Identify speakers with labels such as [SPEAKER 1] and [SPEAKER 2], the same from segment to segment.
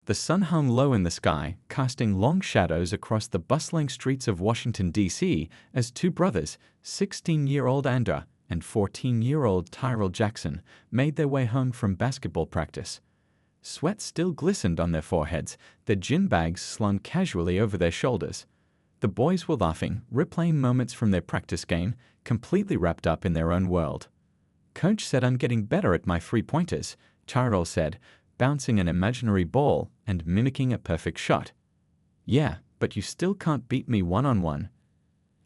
[SPEAKER 1] The sun hung low in the sky, casting long shadows across the bustling streets of Washington, D.C., as two brothers, 16-year-old Andra and 14-year-old Tyrell Jackson, made their way home from basketball practice. Sweat still glistened on their foreheads, their gym bags slung casually over their shoulders. The boys were laughing, replaying moments from their practice game, completely wrapped up in their own world. "Coach said I'm getting better at my three-pointers," Tyrell said, bouncing an imaginary ball and mimicking a perfect shot. "Yeah, but you still can't beat me one-on-one,"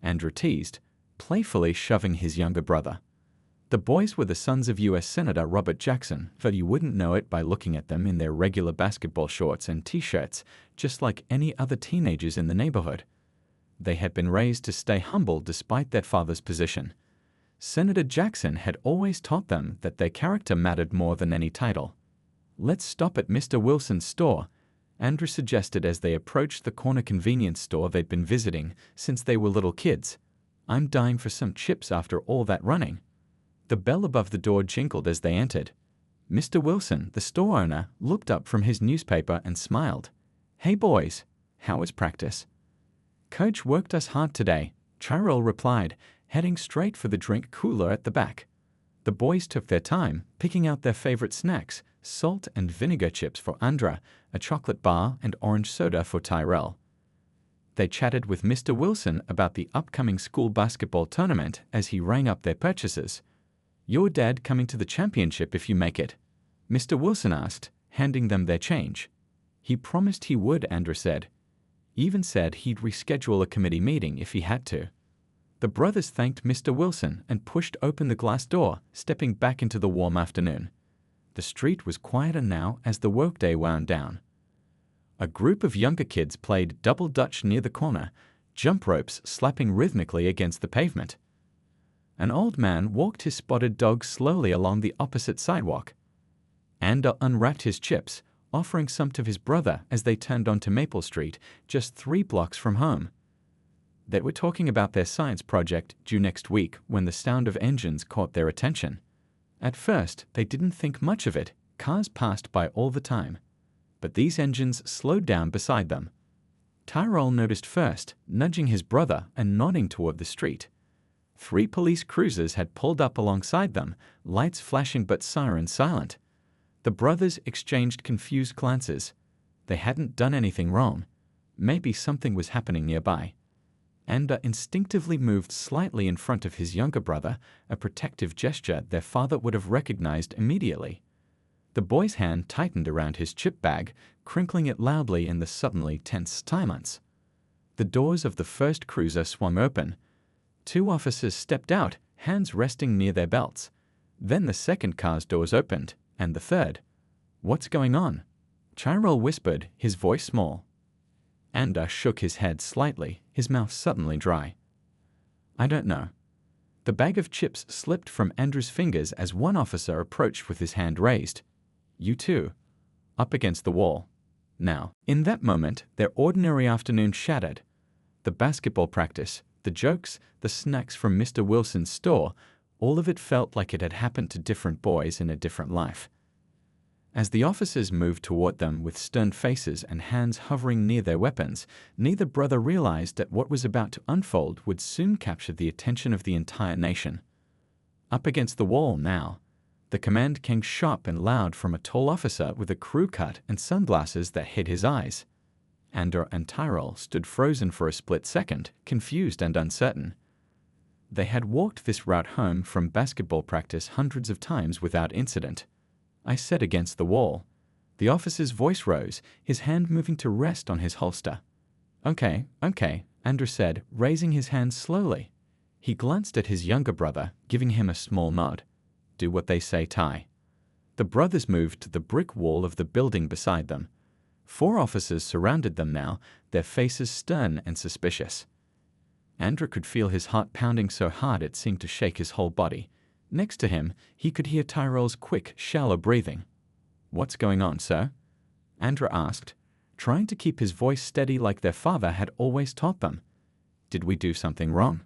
[SPEAKER 1] Andra teased, playfully shoving his younger brother. The boys were the sons of U.S. Senator Robert Jackson, though you wouldn't know it by looking at them in their regular basketball shorts and t-shirts, just like any other teenagers in the neighborhood. They had been raised to stay humble despite their father's position. Senator Jackson had always taught them that their character mattered more than any title. "Let's stop at Mr. Wilson's store," Andrew suggested as they approached the corner convenience store they'd been visiting since they were little kids. "I'm dying for some chips after all that running." The bell above the door jingled as they entered. Mr. Wilson, the store owner, looked up from his newspaper and smiled. "Hey boys, how was practice?" "Coach worked us hard today," Tyrell replied, heading straight for the drink cooler at the back. The boys took their time, picking out their favorite snacks, salt and vinegar chips for Andra, a chocolate bar, and orange soda for Tyrell. They chatted with Mr. Wilson about the upcoming school basketball tournament as he rang up their purchases. "Your dad coming to the championship if you make it?" Mr. Wilson asked, handing them their change. "He promised he would," Andra said. Even said he'd reschedule a committee meeting if he had to. The brothers thanked Mr. Wilson and pushed open the glass door, stepping back into the warm afternoon. The street was quieter now as the workday wound down. A group of younger kids played double dutch near the corner, jump ropes slapping rhythmically against the pavement. An old man walked his spotted dog slowly along the opposite sidewalk. Andra unwrapped his chips, offering some to his brother as they turned onto Maple Street, just 3 blocks from home. They were talking about their science project due next week when the sound of engines caught their attention. At first, they didn't think much of it. Cars passed by all the time. But these engines slowed down beside them. Tyrell noticed first, nudging his brother and nodding toward the street. 3 police cruisers had pulled up alongside them, lights flashing but sirens silent. The brothers exchanged confused glances. They hadn't done anything wrong. Maybe something was happening nearby. Andra instinctively moved slightly in front of his younger brother, a protective gesture their father would have recognized immediately. The boy's hand tightened around his chip bag, crinkling it loudly in the suddenly tense silence. The doors of the first cruiser swung open. 2 officers stepped out, hands resting near their belts. Then the second car's doors opened, and the third. "What's going on?" Tyrell whispered, his voice small. Andra shook his head slightly, his mouth suddenly dry. "I don't know." The bag of chips slipped from Andrew's fingers as one officer approached with his hand raised. "You too." Up against the wall. Now, in that moment, their ordinary afternoon shattered. The basketball practice, the jokes, the snacks from Mr. Wilson's store, all of it felt like it had happened to different boys in a different life. As the officers moved toward them with stern faces and hands hovering near their weapons, neither brother realized that what was about to unfold would soon capture the attention of the entire nation. Up against the wall now, the command came sharp and loud from a tall officer with a crew cut and sunglasses that hid his eyes. Andra and Tyrell stood frozen for a split second, confused and uncertain. They had walked this route home from basketball practice hundreds of times without incident. "I said against the wall." The officer's voice rose, his hand moving to rest on his holster. Okay, Andra said, raising his hand slowly. He glanced at his younger brother, giving him a small nod. "Do what they say, Ty." The brothers moved to the brick wall of the building beside them. 4 officers surrounded them now, their faces stern and suspicious. Andra could feel his heart pounding so hard it seemed to shake his whole body. Next to him, he could hear Tyrell's quick, shallow breathing. "What's going on, sir?" Andra asked, trying to keep his voice steady like their father had always taught them. "Did we do something wrong?"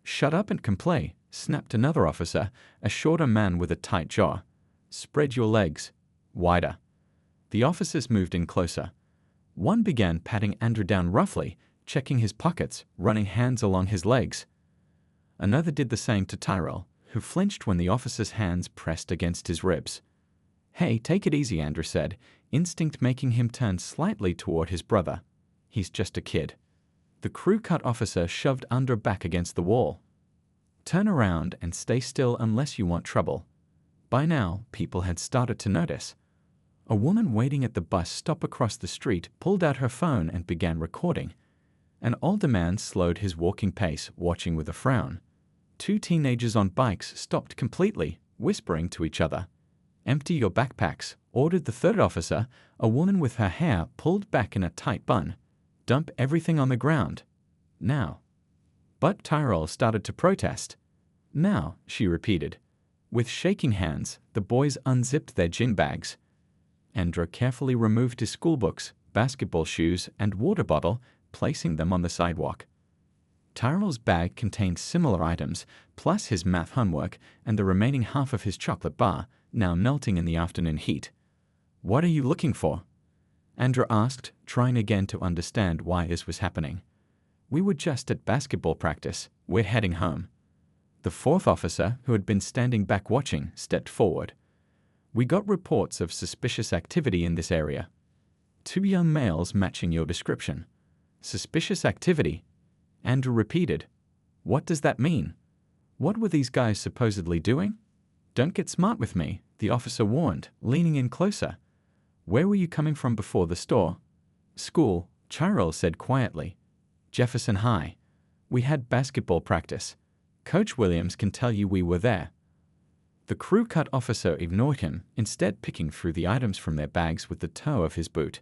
[SPEAKER 1] "Shut up and comply," snapped another officer, a shorter man with a tight jaw. "Spread your legs. Wider." The officers moved in closer. One began patting Andrew down roughly, checking his pockets, running hands along his legs. Another did the same to Tyrell, who flinched when the officer's hands pressed against his ribs. "Hey, take it easy," Andrew said, instinct making him turn slightly toward his brother. "He's just a kid." The crew cut officer shoved Andrew back against the wall. "Turn around and stay still unless you want trouble." By now, people had started to notice. A woman waiting at the bus stop across the street pulled out her phone and began recording. An older man slowed his walking pace, watching with a frown. Two teenagers on bikes stopped completely, whispering to each other. "Empty your backpacks," ordered the third officer, a woman with her hair pulled back in a tight bun. "Dump everything on the ground. Now." But Tyrell started to protest. "Now," she repeated. With shaking hands, the boys unzipped their gin bags. Andrew carefully removed his schoolbooks, basketball shoes, and water bottle, placing them on the sidewalk. Tyrell's bag contained similar items, plus his math homework and the remaining half of his chocolate bar, now melting in the afternoon heat. "What are you looking for?" Andrew asked, trying again to understand why this was happening. "We were just at basketball practice. We're heading home." The fourth officer, who had been standing back watching, stepped forward. "We got reports of suspicious activity in this area. 2 young males matching your description." "Suspicious activity?" Andrew repeated. "What does that mean? What were these guys supposedly doing?" "Don't get smart with me," the officer warned, leaning in closer. "Where were you coming from before the store?" "School," Tyrell said quietly. "Jefferson High. We had basketball practice. Coach Williams can tell you we were there." The crew cut officer ignored him, instead picking through the items from their bags with the toe of his boot.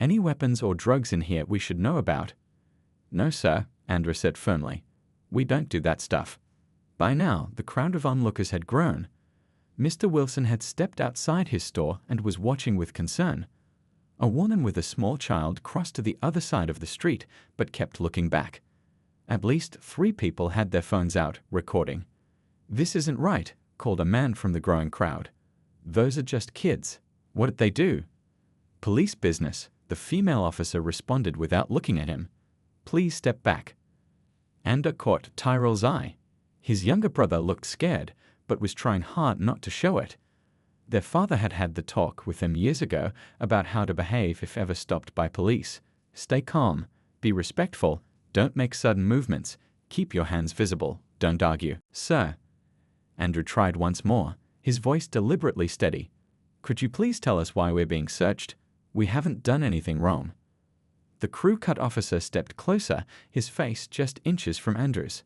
[SPEAKER 1] "Any weapons or drugs in here we should know about?" "No, sir," Andrew said firmly. "We don't do that stuff." By now, the crowd of onlookers had grown. Mr. Wilson had stepped outside his store and was watching with concern. A woman with a small child crossed to the other side of the street, but kept looking back. At least 3 people had their phones out, recording. "This isn't right," called a man from the growing crowd. "Those are just kids. What did they do?" "Police business," the female officer responded without looking at him. "Please step back." Andrew caught Tyrell's eye. His younger brother looked scared, but was trying hard not to show it. Their father had had the talk with them years ago about how to behave if ever stopped by police. Stay calm, be respectful, don't make sudden movements, keep your hands visible, don't argue. "Sir." Andrew tried once more, his voice deliberately steady. "Could you please tell us why we're being searched? We haven't done anything wrong." The crew cut officer stepped closer, his face just inches from Andrew's.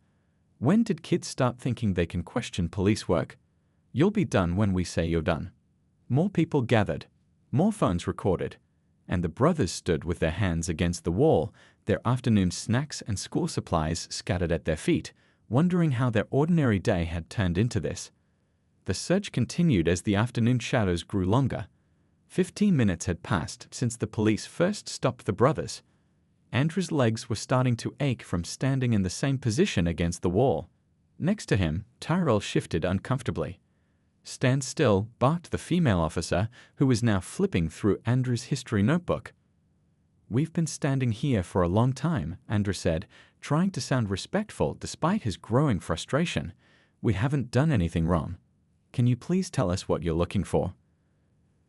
[SPEAKER 1] "When did kids start thinking they can question police work? You'll be done when we say you're done." More people gathered, more phones recorded, and the brothers stood with their hands against the wall, their afternoon snacks and school supplies scattered at their feet, wondering how their ordinary day had turned into this. The search continued as the afternoon shadows grew longer. 15 minutes had passed since the police first stopped the brothers. Andrew's legs were starting to ache from standing in the same position against the wall. Next to him, Tyrell shifted uncomfortably. "Stand still," barked the female officer, who was now flipping through Andrew's history notebook. "We've been standing here for a long time," Andrew said, trying to sound respectful despite his growing frustration. "We haven't done anything wrong. Can you please tell us what you're looking for?"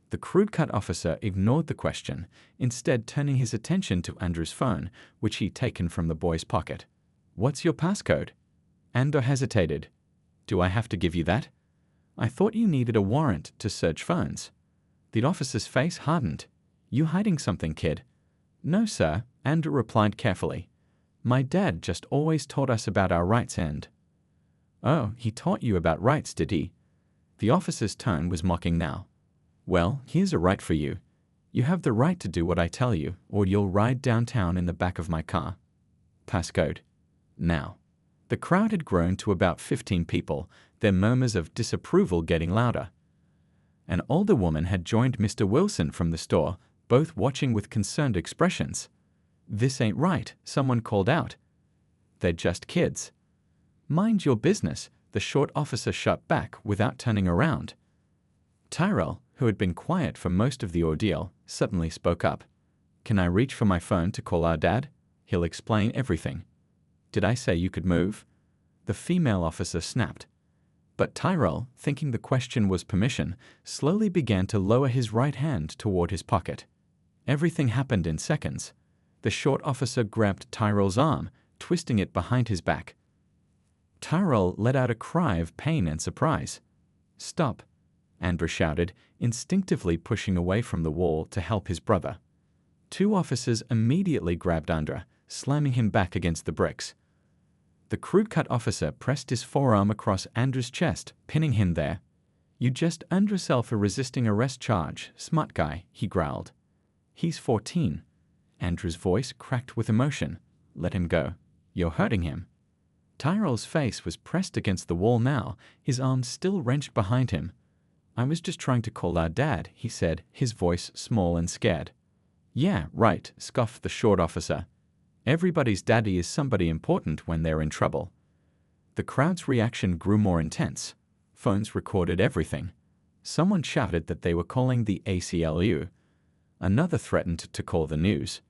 [SPEAKER 1] The crew cut officer ignored the question, instead turning his attention to Andrew's phone, which he'd taken from the boy's pocket. "What's your passcode?" Andrew hesitated. "Do I have to give you that? I thought you needed a warrant to search phones." The officer's face hardened. "You hiding something, kid?" "No, sir," Andrew replied carefully. "My dad just always taught us about our rights and—" "Oh, he taught you about rights, did he?" The officer's tone was mocking now. "Well, here's a right for you. You have the right to do what I tell you, or you'll ride downtown in the back of my car." Passcode. Now. The crowd had grown to about 15 people, their murmurs of disapproval getting louder. An older woman had joined Mr. Wilson from the store, both watching with concerned expressions. "This ain't right," someone called out. "They're just kids." "Mind your business," the short officer shot back without turning around. Tyrell, who had been quiet for most of the ordeal, suddenly spoke up. "Can I reach for my phone to call our dad? He'll explain everything." "Did I say you could move?" the female officer snapped. But Tyrell, thinking the question was permission, slowly began to lower his right hand toward his pocket. Everything happened in seconds. The short officer grabbed Tyrell's arm, twisting it behind his back. Tyrell let out a cry of pain and surprise. "Stop," Andrew shouted, instinctively pushing away from the wall to help his brother. Two officers immediately grabbed Andrew, slamming him back against the bricks. The crew cut officer pressed his forearm across Andrew's chest, pinning him there. "You just earned yourself a resisting arrest charge, smart guy," he growled. "He's 14. Andrew's voice cracked with emotion. "Let him go. You're hurting him." Tyrell's face was pressed against the wall now, his arms still wrenched behind him. "I was just trying to call our dad," he said, his voice small and scared. "Yeah, right," scoffed the short officer. "Everybody's daddy is somebody important when they're in trouble." The crowd's reaction grew more intense. Phones recorded everything. Someone shouted that they were calling the ACLU. Another threatened to call the news.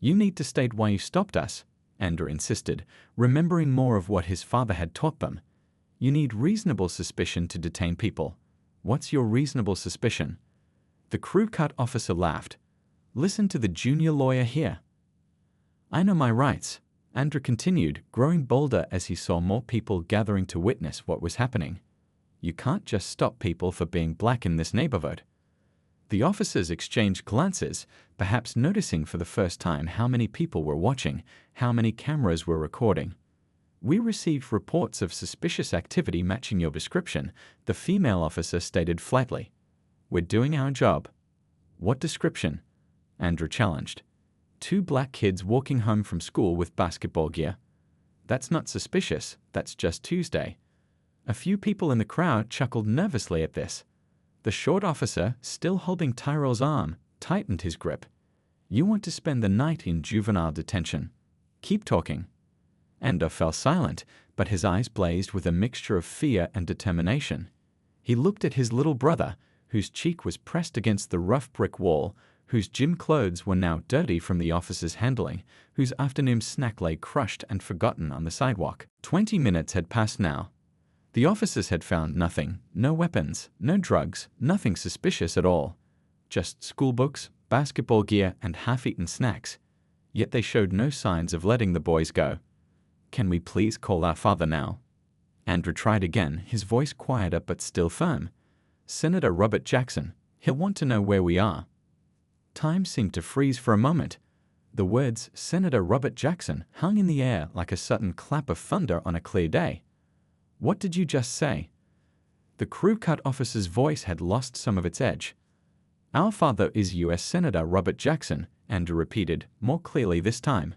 [SPEAKER 1] "You need to state why you stopped us," Andrew insisted, remembering more of what his father had taught them. "You need reasonable suspicion to detain people. What's your reasonable suspicion?" The crew cut officer laughed. "Listen to the junior lawyer here." "I know my rights," Andrew continued, growing bolder as he saw more people gathering to witness what was happening. "You can't just stop people for being black in this neighborhood." The officers exchanged glances, perhaps noticing for the first time how many people were watching, how many cameras were recording. "We received reports of suspicious activity matching your description," the female officer stated flatly. "We're doing our job." "What description?" Andrew challenged. "Two black kids walking home from school with basketball gear." "That's not suspicious, that's just Tuesday." A few people in the crowd chuckled nervously at this. The short officer, still holding Tyrell's arm, tightened his grip. "You want to spend the night in juvenile detention. Keep talking." Andrew fell silent, but his eyes blazed with a mixture of fear and determination. He looked at his little brother, whose cheek was pressed against the rough brick wall, whose gym clothes were now dirty from the officer's handling, whose afternoon snack lay crushed and forgotten on the sidewalk. 20 minutes had passed now. The officers had found nothing, no weapons, no drugs, nothing suspicious at all. Just school books, basketball gear, and half-eaten snacks. Yet they showed no signs of letting the boys go. "Can we please call our father now?" Andrew tried again, his voice quieter but still firm. "Senator Robert Jackson. He'll want to know where we are." Time seemed to freeze for a moment. The words "Senator Robert Jackson" hung in the air like a sudden clap of thunder on a clear day. "What did you just say?" The crew cut officer's voice had lost some of its edge. "Our father is U.S. Senator Robert Jackson," Andrew repeated, more clearly this time.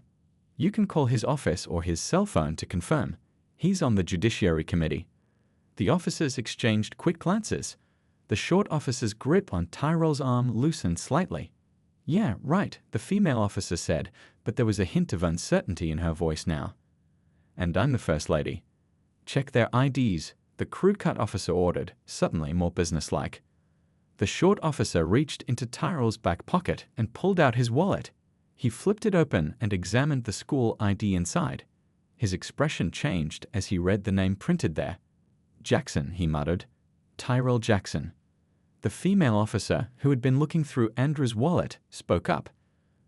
[SPEAKER 1] "You can call his office or his cell phone to confirm. He's on the Judiciary Committee." The officers exchanged quick glances. The short officer's grip on Tyrell's arm loosened slightly. "Yeah, right," the female officer said, but there was a hint of uncertainty in her voice now. "And I'm the First Lady." "Check their IDs," the crew cut officer ordered, suddenly more businesslike. The short officer reached into Tyrell's back pocket and pulled out his wallet. He flipped it open and examined the school ID inside. His expression changed as he read the name printed there. "Jackson," he muttered. "Tyrell Jackson." The female officer, who had been looking through Andrew's wallet, spoke up.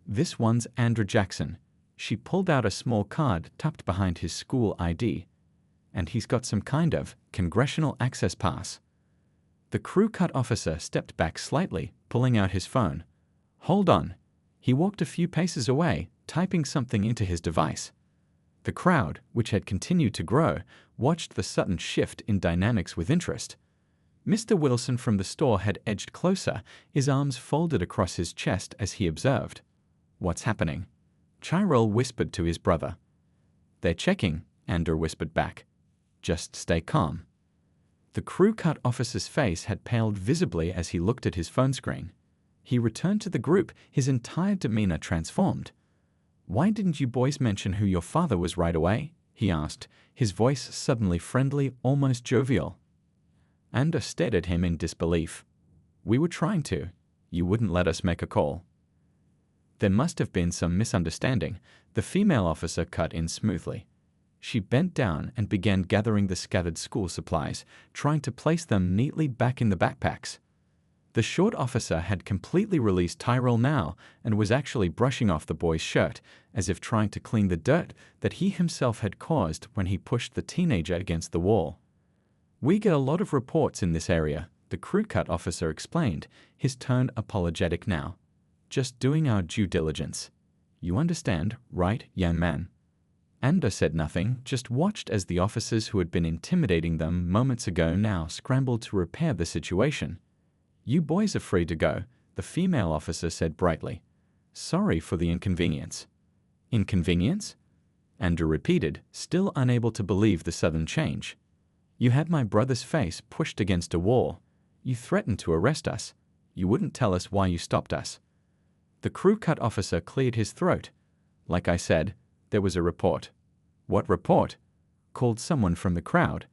[SPEAKER 1] "This one's Andrew Jackson." She pulled out a small card tucked behind his school ID. "And he's got some kind of congressional access pass." The crew cut officer stepped back slightly, pulling out his phone. "Hold on." He walked a few paces away, typing something into his device. The crowd, which had continued to grow, watched the sudden shift in dynamics with interest. Mr. Wilson from the store had edged closer, his arms folded across his chest as he observed. "What's happening?" Tyrell whispered to his brother. "They're checking," Andrew whispered back. "Just stay calm." The crew cut officer's face had paled visibly as he looked at his phone screen. He returned to the group, his entire demeanor transformed. "Why didn't you boys mention who your father was right away?" he asked, his voice suddenly friendly, almost jovial. Andrew stared at him in disbelief. We were trying to. You wouldn't let us make a call. There must have been some misunderstanding. The female officer cut in smoothly. She bent down and began gathering the scattered school supplies, trying to place them neatly back in the backpacks. The short officer had completely released Tyrell now and was actually brushing off the boy's shirt, as if trying to clean the dirt that he himself had caused when he pushed the teenager against the wall. We get a lot of reports in this area, the crew cut officer explained, his tone apologetic now. Just doing our due diligence. You understand, right, young man? Ander said nothing, just watched as the officers who had been intimidating them moments ago now scrambled to repair the situation. You boys are free to go, the female officer said brightly. Sorry for the inconvenience. Inconvenience? Ander repeated, still unable to believe the sudden change. You had my brother's face pushed against a wall. You threatened to arrest us. You wouldn't tell us why you stopped us. The crew cut officer cleared his throat. Like I said, there was a report. What report? Called someone from the crowd.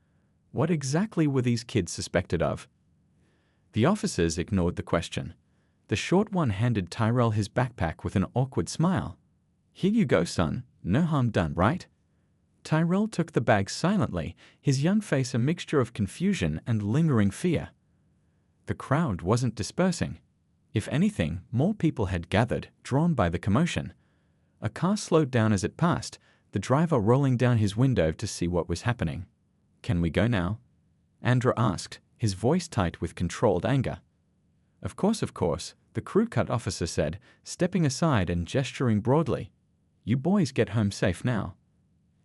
[SPEAKER 1] What exactly were these kids suspected of? The officers ignored the question. The short one handed Tyrell his backpack with an awkward smile. Here you go, son. No harm done, right? Tyrell took the bag silently, his young face a mixture of confusion and lingering fear. The crowd wasn't dispersing. If anything, more people had gathered, drawn by the commotion. A car slowed down as it passed, the driver rolling down his window to see what was happening. Can we go now? Ander asked, his voice tight with controlled anger. Of course, the crew cut officer said, stepping aside and gesturing broadly. You boys get home safe now.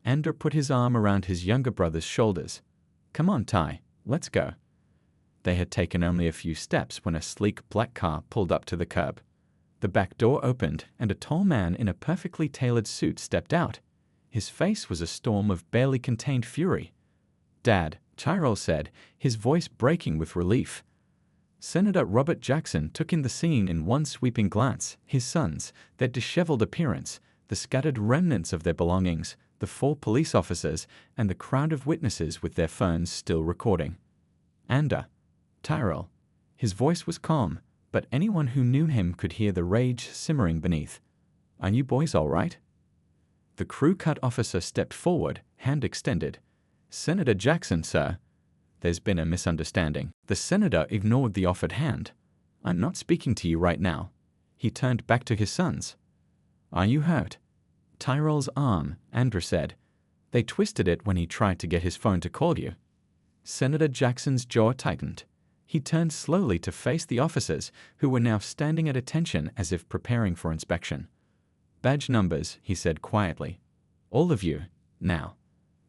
[SPEAKER 1] Ander put his arm around his younger brother's shoulders. Come on, Ty, let's go. They had taken only a few steps when a sleek black car pulled up to the curb. The back door opened and a tall man in a perfectly tailored suit stepped out. His face was a storm of barely contained fury. Dad, Tyrell said, his voice breaking with relief. Senator Robert Jackson took in the scene in one sweeping glance, his sons, their disheveled appearance, the scattered remnants of their belongings, the 4 police officers, and the crowd of witnesses with their phones still recording. Ander. Tyrell. His voice was calm, but anyone who knew him could hear the rage simmering beneath. Are you boys all right? The crew cut officer stepped forward, hand extended. Senator Jackson, sir. There's been a misunderstanding. The senator ignored the offered hand. I'm not speaking to you right now. He turned back to his sons. Are you hurt? Tyrell's arm, Ander said. They twisted it when he tried to get his phone to call you. Senator Jackson's jaw tightened. He turned slowly to face the officers, who were now standing at attention as if preparing for inspection. Badge numbers, he said quietly. All of you, now.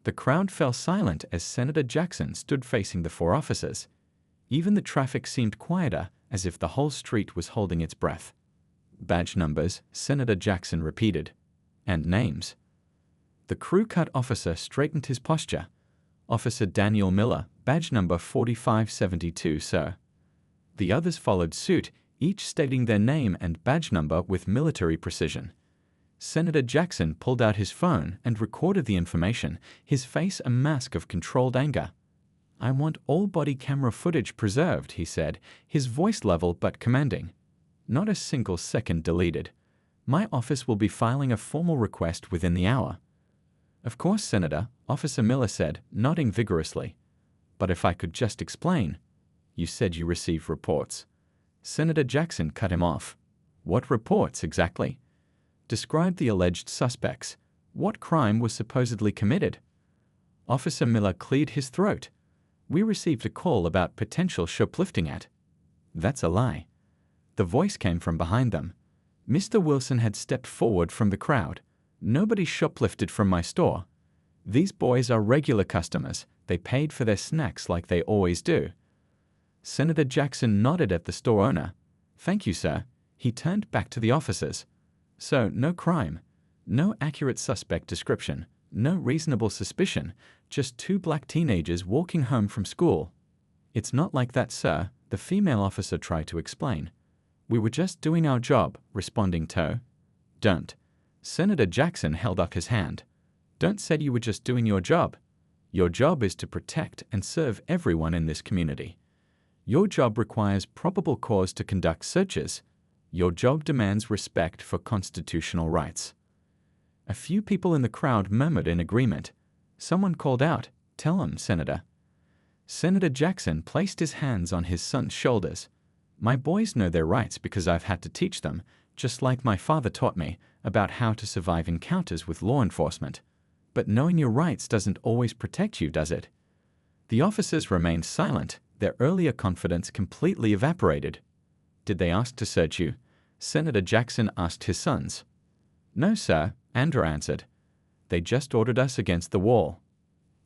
[SPEAKER 1] The crowd fell silent as Senator Jackson stood facing the 4 officers. Even the traffic seemed quieter, as if the whole street was holding its breath. Badge numbers, Senator Jackson repeated. And names. The crew cut officer straightened his posture. Officer Daniel Miller, badge number 4572, sir. The others followed suit, each stating their name and badge number with military precision. Senator Jackson pulled out his phone and recorded the information, his face a mask of controlled anger. I want all body camera footage preserved, he said, his voice level but commanding. Not a single second deleted. My office will be filing a formal request within the hour. Of course, Senator, Officer Miller said, nodding vigorously. But if I could just explain. You said you received reports. Senator Jackson cut him off. What reports exactly? Describe the alleged suspects. What crime was supposedly committed? Officer Miller cleared his throat. We received a call about potential shoplifting at. That's a lie. The voice came from behind them. Mr. Wilson had stepped forward from the crowd. Nobody shoplifted from my store. These boys are regular customers. They paid for their snacks like they always do. Senator Jackson nodded at the store owner. Thank you, sir. He turned back to the officers. So, no crime. No accurate suspect description. No reasonable suspicion. Just 2 black teenagers walking home from school. It's not like that, sir, the female officer tried to explain. We were just doing our job, responding to. Don't. Senator Jackson held up his hand. Don't say you were just doing your job. Your job is to protect and serve everyone in this community. Your job requires probable cause to conduct searches. Your job demands respect for constitutional rights. A few people in the crowd murmured in agreement. Someone called out, "Tell him, Senator." Senator Jackson placed his hands on his son's shoulders. My boys know their rights because I've had to teach them, just like my father taught me, about how to survive encounters with law enforcement. But knowing your rights doesn't always protect you, does it? The officers remained silent, their earlier confidence completely evaporated. Did they ask to search you? Senator Jackson asked his sons. No, sir, Andrew answered. They just ordered us against the wall.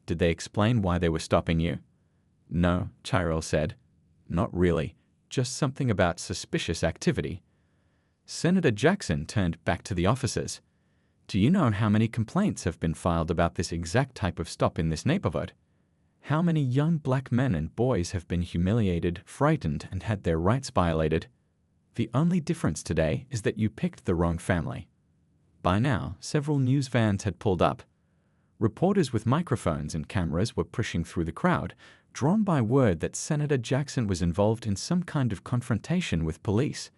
[SPEAKER 1] Did they explain why they were stopping you? No, Tyrell said. Not really, just something about suspicious activity. Senator Jackson turned back to the officers. Do you know how many complaints have been filed about this exact type of stop in this neighborhood? How many young black men and boys have been humiliated, frightened, and had their rights violated? The only difference today is that you picked the wrong family. By now, several news vans had pulled up. Reporters with microphones and cameras were pushing through the crowd, drawn by word that Senator Jackson was involved in some kind of confrontation with police.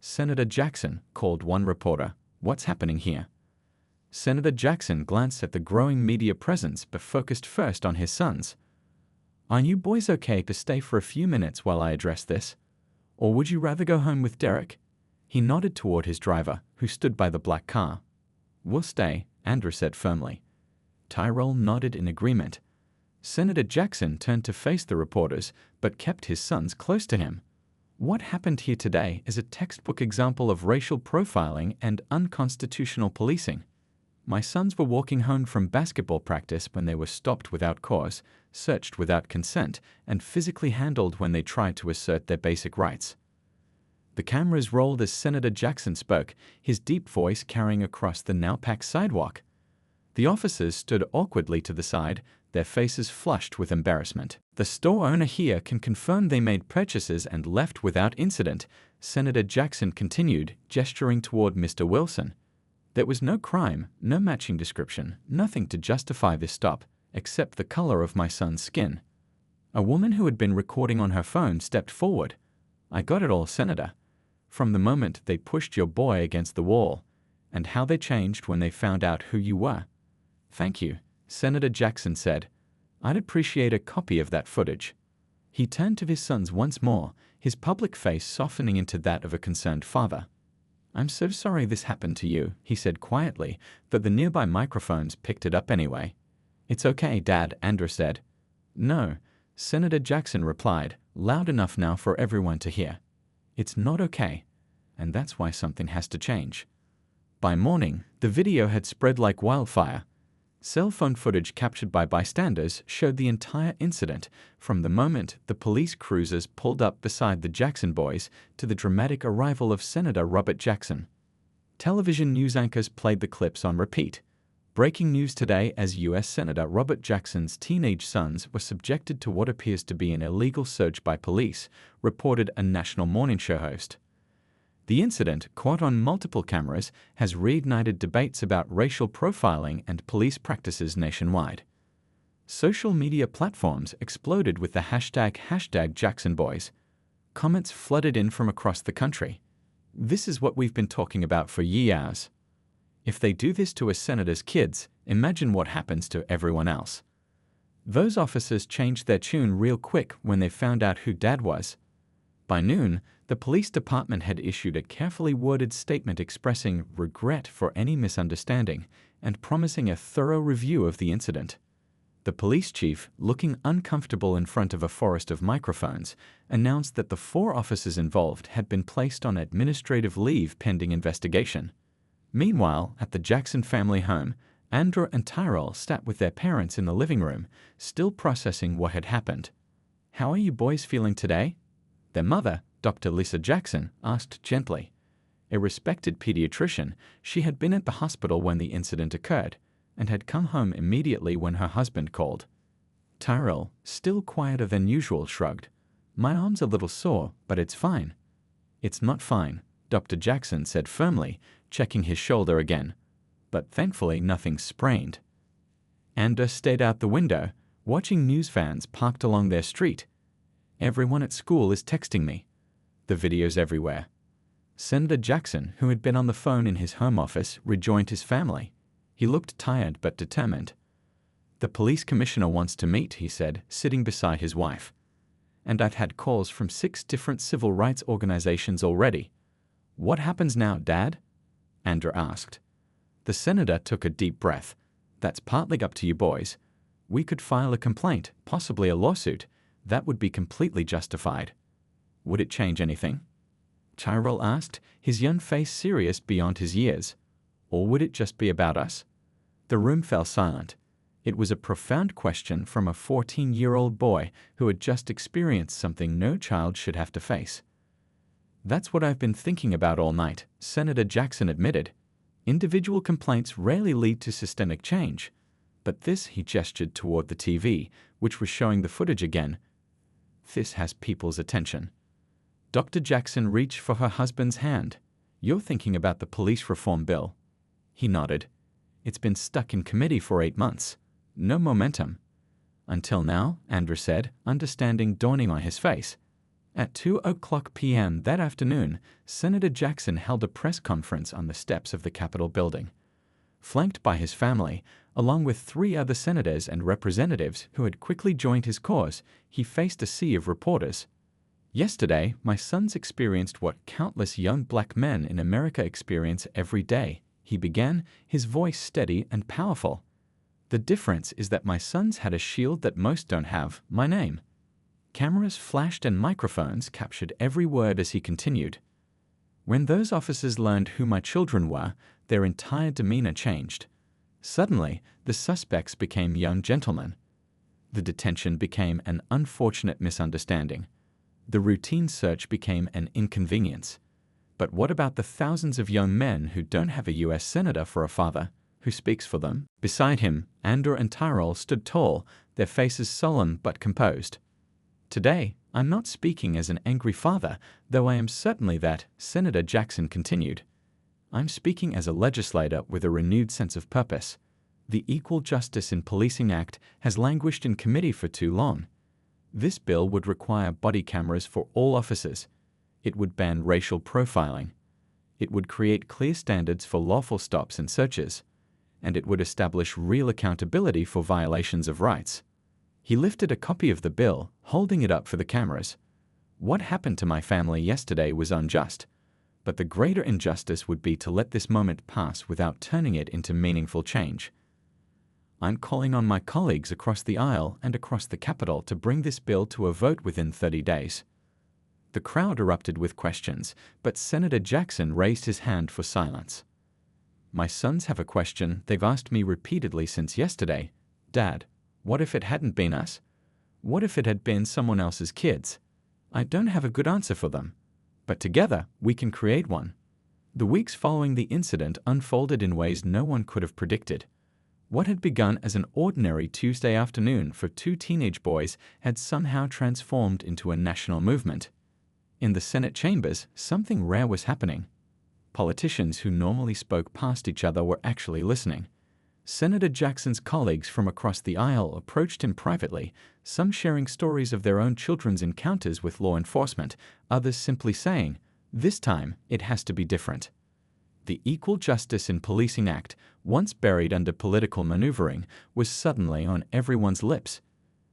[SPEAKER 1] Senator Jackson called one reporter. What's happening here? Senator Jackson glanced at the growing media presence but focused first on his sons. Are you boys okay to stay for a few minutes while I address this? Or would you rather go home with Derek? He nodded toward his driver, who stood by the black car. We'll stay, Andrew said firmly. Tyrell nodded in agreement. Senator Jackson turned to face the reporters, but kept his sons close to him. What happened here today is a textbook example of racial profiling and unconstitutional policing. My sons were walking home from basketball practice when they were stopped without cause, searched without consent, and physically handled when they tried to assert their basic rights. The cameras rolled as Senator Jackson spoke, his deep voice carrying across the now-packed sidewalk. The officers stood awkwardly to the side, their faces flushed with embarrassment. The store owner here can confirm they made purchases and left without incident, Senator Jackson continued, gesturing toward Mr. Wilson. There was no crime, no matching description, nothing to justify this stop, except the color of my son's skin. A woman who had been recording on her phone stepped forward. I got it all, Senator. From the moment they pushed your boy against the wall, and how they changed when they found out who you were. Thank you, Senator Jackson said. I'd appreciate a copy of that footage. He turned to his sons once more, his public face softening into that of a concerned father. I'm so sorry this happened to you, he said quietly, though the nearby microphones picked it up anyway. It's okay, Dad, Andrew said. No, Senator Jackson replied, loud enough now for everyone to hear. It's not okay, and that's why something has to change. By morning, the video had spread like wildfire. Cell phone footage captured by bystanders showed the entire incident, from the moment the police cruisers pulled up beside the Jackson boys to the dramatic arrival of Senator Robert Jackson. Television news anchors played the clips on repeat. Breaking news today as U.S. Senator Robert Jackson's teenage sons were subjected to what appears to be an illegal search by police, reported a national morning show host. The incident, caught on multiple cameras, has reignited debates about racial profiling and police practices nationwide. Social media platforms exploded with the hashtag #JacksonBoys. Comments flooded in from across the country. This is what we've been talking about for years. If they do this to a senator's kids, imagine what happens to everyone else. Those officers changed their tune real quick when they found out who Dad was. By noon, the police department had issued a carefully worded statement expressing regret for any misunderstanding and promising a thorough review of the incident. The police chief, looking uncomfortable in front of a forest of microphones, announced that the 4 officers involved had been placed on administrative leave pending investigation. Meanwhile, at the Jackson family home, Andrew and Tyrell sat with their parents in the living room, still processing what had happened. How are you boys feeling today? Their mother, Dr. Lisa Jackson, asked gently. A respected pediatrician, she had been at the hospital when the incident occurred and had come home immediately when her husband called. Tyrell, still quieter than usual, shrugged. My arm's a little sore, but it's fine. It's not fine, Dr. Jackson said firmly, checking his shoulder again. But thankfully nothing sprained. Andrew stared out the window, watching news vans parked along their street. Everyone at school is texting me. The videos everywhere. Senator Jackson, who had been on the phone in his home office, rejoined his family. He looked tired but determined. The police commissioner wants to meet, he said, sitting beside his wife. And I've had calls from 6 different civil rights organizations already. What happens now, Dad? Andrew asked. The senator took a deep breath. That's partly up to you boys. We could file a complaint, possibly a lawsuit. That would be completely justified. Would it change anything? Tyrell asked, his young face serious beyond his years. Or would it just be about us? The room fell silent. It was a profound question from a 14-year-old boy who had just experienced something no child should have to face. That's what I've been thinking about all night, Senator Jackson admitted. Individual complaints rarely lead to systemic change. But this, he gestured toward the TV, which was showing the footage again. This has people's attention. Dr. Jackson reached for her husband's hand. You're thinking about the police reform bill. He nodded. It's been stuck in committee for 8 months. No momentum. Until now, Andrew said, understanding dawning on his face. At 2:00 p.m. that afternoon, Senator Jackson held a press conference on the steps of the Capitol building. Flanked by his family, along with 3 other senators and representatives who had quickly joined his cause, he faced a sea of reporters. Yesterday, my sons experienced what countless young black men in America experience every day, he began, his voice steady and powerful. The difference is that my sons had a shield that most don't have, my name. Cameras flashed and microphones captured every word as he continued. When those officers learned who my children were, their entire demeanor changed. Suddenly, the suspects became young gentlemen. The detention became an unfortunate misunderstanding. The routine search became an inconvenience. But what about the thousands of young men who don't have a U.S. senator for a father, who speaks for them? Beside him, Andrew and Tyrell stood tall, their faces solemn but composed. Today, I'm not speaking as an angry father, though I am certainly that, Senator Jackson continued. I'm speaking as a legislator with a renewed sense of purpose. The Equal Justice in Policing Act has languished in committee for too long. This bill would require body cameras for all officers. It would ban racial profiling. It would create clear standards for lawful stops and searches. And it would establish real accountability for violations of rights. He lifted a copy of the bill, holding it up for the cameras. What happened to my family yesterday was unjust. But the greater injustice would be to let this moment pass without turning it into meaningful change. I'm calling on my colleagues across the aisle and across the Capitol to bring this bill to a vote within 30 days. The crowd erupted with questions, but Senator Jackson raised his hand for silence. My sons have a question they've asked me repeatedly since yesterday. Dad, what if it hadn't been us? What if it had been someone else's kids? I don't have a good answer for them. But together, we can create one. The weeks following the incident unfolded in ways no one could have predicted. What had begun as an ordinary Tuesday afternoon for 2 teenage boys had somehow transformed into a national movement. In the Senate chambers, something rare was happening. Politicians who normally spoke past each other were actually listening. Senator Jackson's colleagues from across the aisle approached him privately, some sharing stories of their own children's encounters with law enforcement, others simply saying, "This time, it has to be different." The Equal Justice in Policing Act, once buried under political maneuvering, was suddenly on everyone's lips.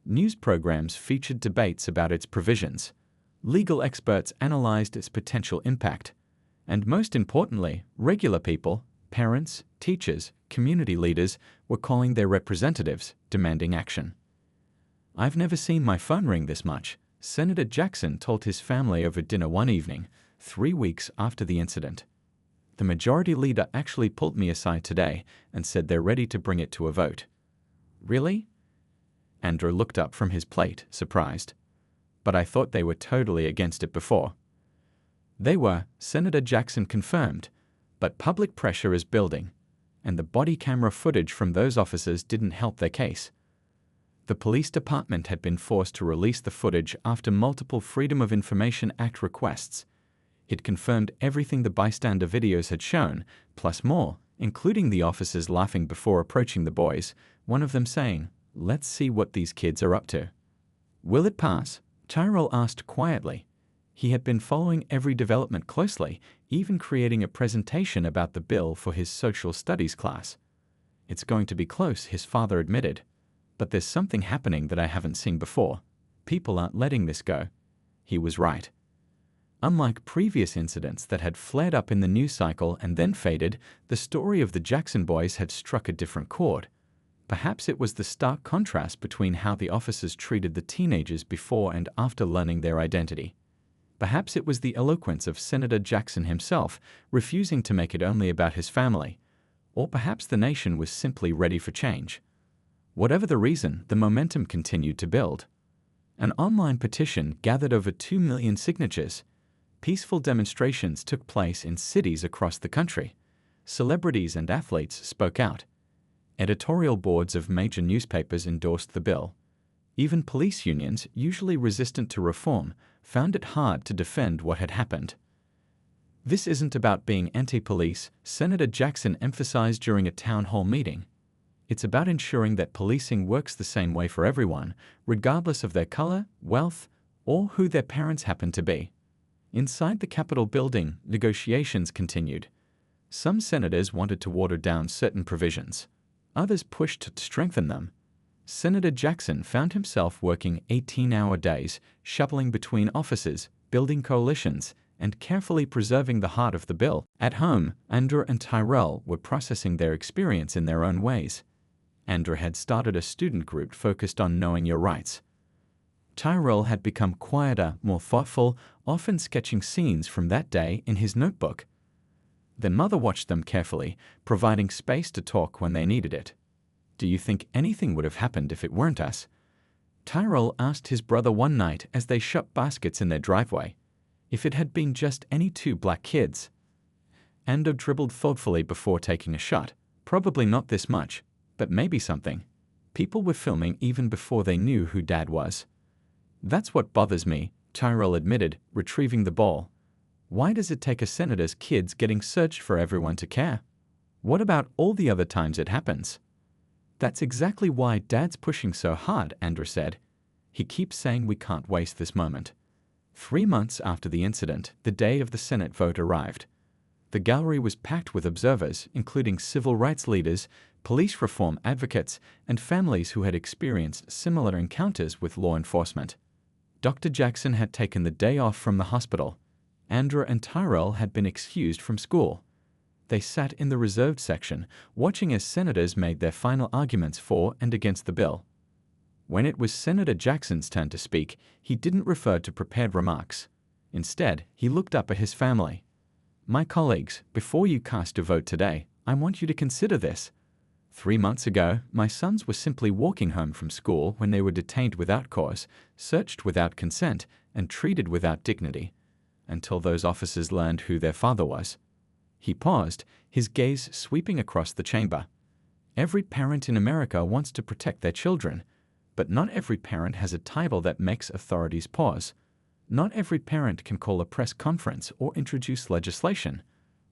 [SPEAKER 1] News programs featured debates about its provisions. Legal experts analyzed its potential impact. And most importantly, regular people, parents, teachers, community leaders, were calling their representatives, demanding action. I've never seen my phone ring this much, Senator Jackson told his family over dinner one evening, 3 weeks after the incident. The majority leader actually pulled me aside today and said they're ready to bring it to a vote. Really? Andrew looked up from his plate, surprised. But I thought they were totally against it before. They were, Senator Jackson confirmed, but public pressure is building, and the body camera footage from those officers didn't help their case. The police department had been forced to release the footage after multiple Freedom of Information Act requests. It confirmed everything the bystander videos had shown, plus more, including the officers laughing before approaching the boys, one of them saying, "Let's see what these kids are up to." Will it pass? Tyrell asked quietly. He had been following every development closely, even creating a presentation about the bill for his social studies class. It's going to be close, his father admitted. But there's something happening that I haven't seen before. People aren't letting this go. He was right. Unlike previous incidents that had flared up in the news cycle and then faded, the story of the Jackson boys had struck a different chord. Perhaps it was the stark contrast between how the officers treated the teenagers before and after learning their identity. Perhaps it was the eloquence of Senator Jackson himself, refusing to make it only about his family. Or perhaps the nation was simply ready for change. Whatever the reason, the momentum continued to build. An online petition gathered over 2 million signatures. Peaceful demonstrations took place in cities across the country. Celebrities and athletes spoke out. Editorial boards of major newspapers endorsed the bill. Even police unions, usually resistant to reform, found it hard to defend what had happened. This isn't about being anti-police, Senator Jackson emphasized during a town hall meeting. It's about ensuring that policing works the same way for everyone, regardless of their color, wealth, or who their parents happen to be. Inside the Capitol building, negotiations continued. Some senators wanted to water down certain provisions. Others pushed to strengthen them. Senator Jackson found himself working 18-hour days, shuffling between offices, building coalitions, and carefully preserving the heart of the bill. At home, Andrew and Tyrell were processing their experience in their own ways. Andrew had started a student group focused on knowing your rights. Tyrell had become quieter, more thoughtful, often sketching scenes from that day in his notebook. Their mother watched them carefully, providing space to talk when they needed it. "Do you think anything would have happened if it weren't us?" Tyrell asked his brother one night as they shut baskets in their driveway. "If it had been just any two black kids." Andrew dribbled thoughtfully before taking a shot. "Probably not this much, but maybe something. People were filming even before they knew who Dad was." "That's what bothers me," Tyrell admitted, retrieving the ball. "Why does it take a senator's kids getting searched for everyone to care? What about all the other times it happens?" "That's exactly why Dad's pushing so hard," Andrew said. "He keeps saying we can't waste this moment." 3 months after the incident, the day of the Senate vote arrived. The gallery was packed with observers, including civil rights leaders, police reform advocates, and families who had experienced similar encounters with law enforcement. Dr. Jackson had taken the day off from the hospital. Andrew and Tyrell had been excused from school. They sat in the reserved section, watching as senators made their final arguments for and against the bill. When it was Senator Jackson's turn to speak, he didn't refer to prepared remarks. Instead, he looked up at his family. "My colleagues, before you cast your vote today, I want you to consider this. 3 months ago, my sons were simply walking home from school when they were detained without cause, searched without consent, and treated without dignity, until those officers learned who their father was." He paused, his gaze sweeping across the chamber. Every parent in America wants to protect their children, but not every parent has a title that makes authorities pause. Not every parent can call a press conference or introduce legislation.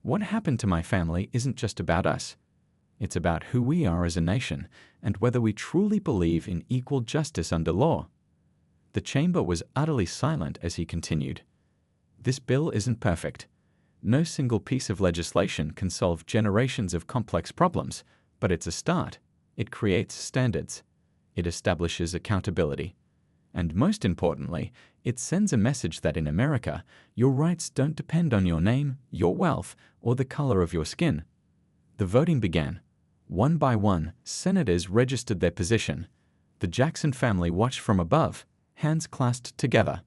[SPEAKER 1] What happened to my family isn't just about us. It's about who we are as a nation and whether we truly believe in equal justice under law. The chamber was utterly silent as he continued. "This bill isn't perfect. No single piece of legislation can solve generations of complex problems, but it's a start. It creates standards. It establishes accountability. And most importantly, it sends a message that in America, your rights don't depend on your name, your wealth, or the color of your skin." The voting began. One by one, senators registered their position. The Jackson family watched from above, hands clasped together.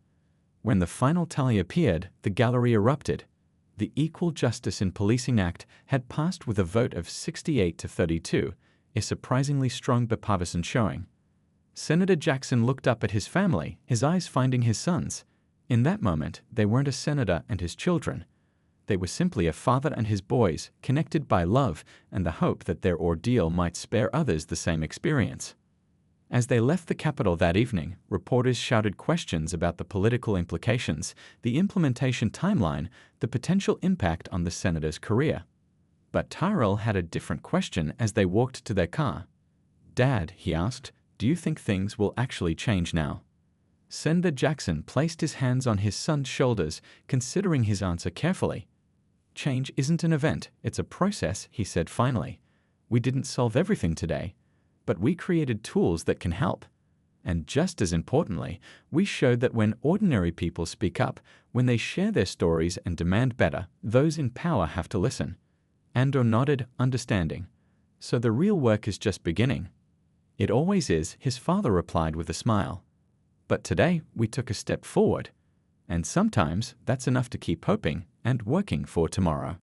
[SPEAKER 1] When the final tally appeared, the gallery erupted. The Equal Justice in Policing Act had passed with a vote of 68 to 32, a surprisingly strong bipartisan showing. Senator Jackson looked up at his family, his eyes finding his sons. In that moment, they weren't a senator and his children. They were simply a father and his boys, connected by love and the hope that their ordeal might spare others the same experience. As they left the Capitol that evening, reporters shouted questions about the political implications, the implementation timeline, the potential impact on the senator's career. But Tyrell had a different question as they walked to their car. "Dad," he asked, "do you think things will actually change now?" Senator Jackson placed his hands on his son's shoulders, considering his answer carefully. Change isn't an event, it's a process, he said finally. We didn't solve everything today, but we created tools that can help. And just as importantly, we showed that when ordinary people speak up, when they share their stories and demand better, those in power have to listen. Andor nodded, understanding. So the real work is just beginning. It always is, his father replied with a smile. But today we took a step forward. And sometimes that's enough to keep hoping and working for tomorrow.